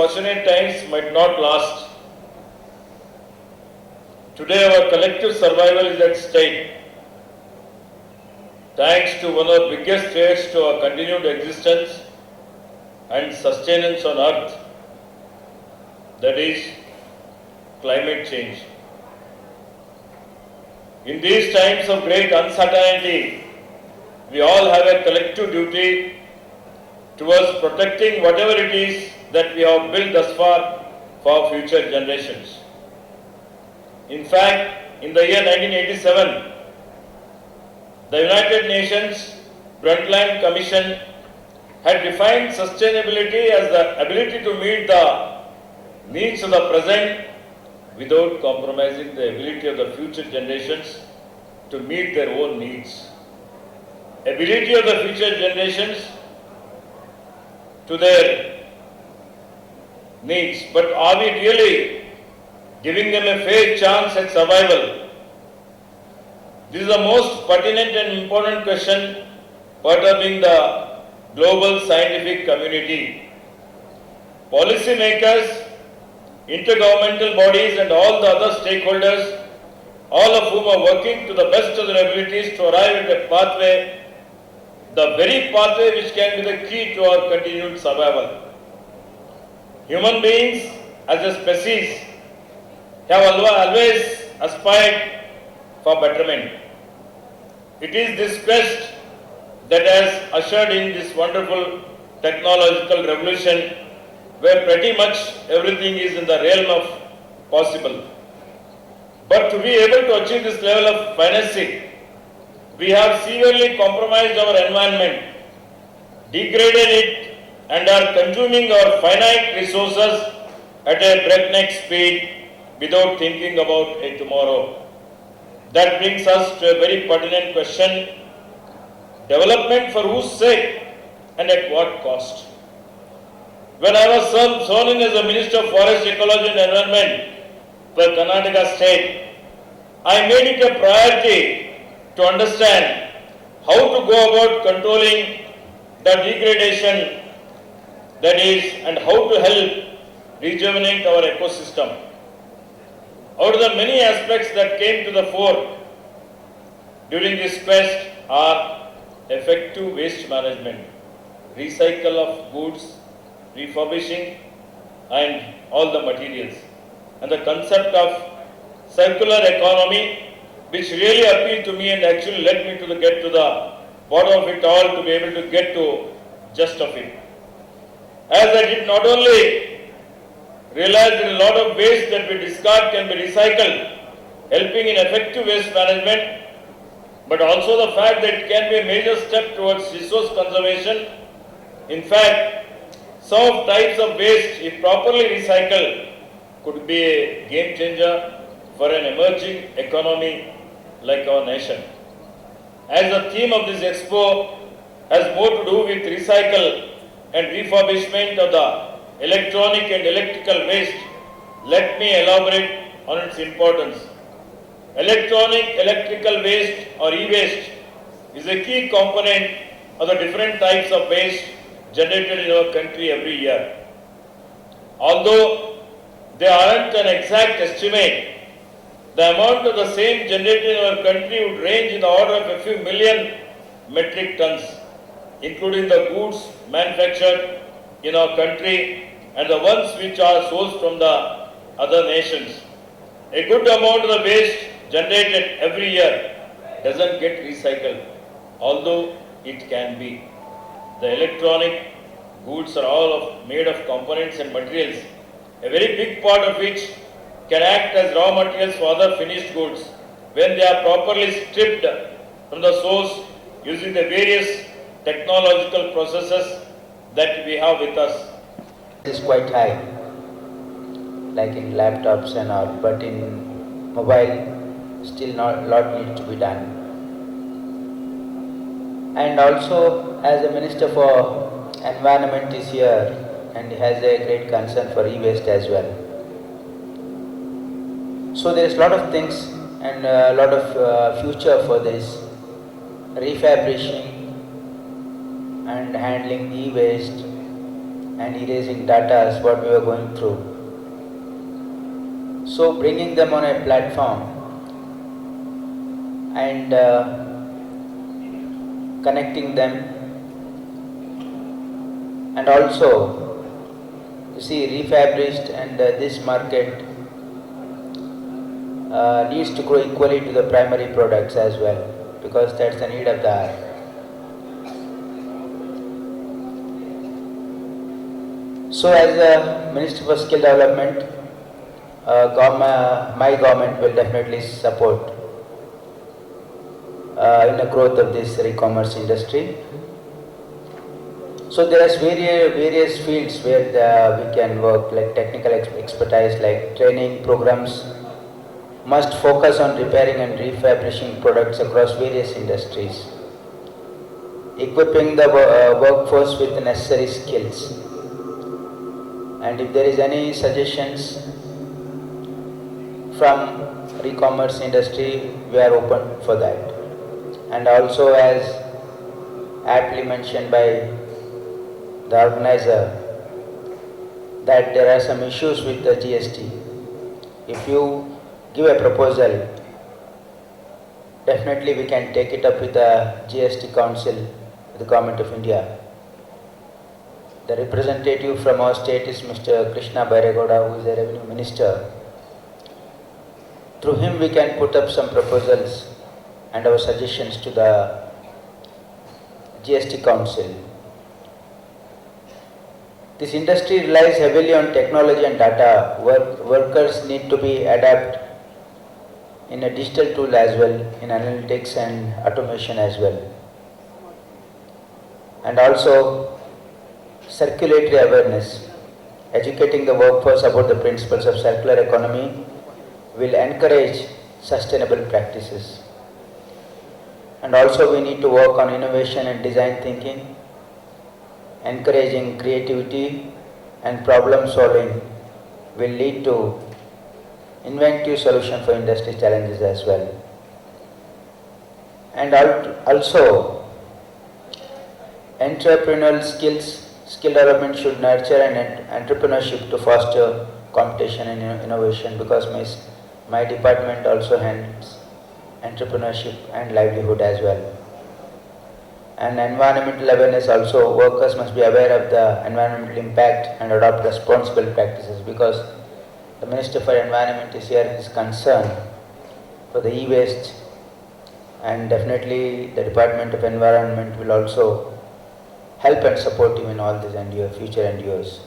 fortunate times might not last. Today our collective survival is at stake. Thanks to one of the biggest threats to our continued existence and sustenance on earth, that is climate change. In these times of great uncertainty, we all have a collective duty towards protecting whatever it is that we have built thus far for future generations. In fact, in the year 1987, the United Nations Brundtland Commission had defined sustainability as the ability to meet the needs of the present without compromising the ability of the future generations to meet their own needs. Ability of the future generations to their needs, but are we really giving them a fair chance at survival? This is the most pertinent and important question perturbing the global scientific community. Policymakers, intergovernmental bodies and all the other stakeholders, all of whom are working to the best of their abilities to arrive at a pathway, the very pathway which can be the key to our continued survival. Human beings as a species have always aspired for betterment. It is this quest that has ushered in this wonderful technological revolution where pretty much everything is in the realm of possible. But to be able to achieve this level of financing, we have severely compromised our environment, degraded it, and are consuming our finite resources at a breakneck speed without thinking about a tomorrow. That brings us to a very pertinent question: development for whose sake and at what cost? When I was sworn in as a Minister of Forest, Ecology and Environment for Karnataka State, I made it a priority to understand how to go about controlling the degradation that is and how to help rejuvenate our ecosystem. Out of the many aspects that came to the fore during this quest are effective waste management, recycle of goods, refurbishing and all the materials, and the concept of circular economy, which really appealed to me and actually led me to get to the bottom of it all, to be able to get to just of it. As I did not only realize that a lot of waste that we discard can be recycled, helping in effective waste management, but also the fact that it can be a major step towards resource conservation. In fact, some types of waste, if properly recycled, could be a game changer for an emerging economy like our nation. As the theme of this expo has more to do with recycle and refurbishment of the electronic and electrical waste, let me elaborate on its importance. Electronic, electrical waste or e-waste is a key component of the different types of waste generated in our country every year. Although there aren't an exact estimate, the amount of the same generated in our country would range in the order of a few million metric tons, including the goods manufactured in our country and the ones which are sourced from the other nations. A good amount of the waste generated every year doesn't get recycled, although it can be. The electronic goods are all made of components and materials, a very big part of which can act as raw materials for other finished goods when they are properly stripped from the source using the various technological processes that we have with us. It is quite high, like in laptops and all, but in mobile, still not a lot needs to be done. And also, as a Minister for Environment is here and has a great concern for e-waste as well. So there is a lot of things and a lot of future for this refurbishing and handling e-waste and erasing data is what we were going through. So bringing them on a platform and connecting them, and also you see refurbished and this market needs to grow equally to the primary products as well, because that's the need of the hour. So as a Minister for Skill Development, my government will definitely support in the growth of this e-commerce industry. So there are various fields where we can work, like technical expertise, like training programs must focus on repairing and refurbishing products across various industries, equipping the workforce with the necessary skills. And if there is any suggestions from e-commerce industry, we are open for that. And also, as aptly mentioned by the organizer, that there are some issues with the GST. If you give a proposal, definitely we can take it up with the GST Council, with the Government of India. The representative from our state is Mr. Krishna Bairegoda, who is the Revenue Minister. Through him we can put up some proposals and our suggestions to the GST Council. This industry relies heavily on technology and data. Workers need to be adapted in a digital tool as well, in analytics and automation as well. And also circulatory awareness, educating the workforce about the principles of circular economy will encourage sustainable practices. And also we need to work on innovation and design thinking, encouraging creativity and problem solving will lead to inventive solution for industry challenges as well. And also entrepreneurial skill development should nurture an entrepreneurship to foster competition and innovation, because my department also handles entrepreneurship and livelihood as well. And environmental awareness also, workers must be aware of the environmental impact and adopt responsible practices, because the Minister for Environment is here, is concerned for the e-waste, and definitely the Department of Environment will also help and support you in all this and your future endeavors.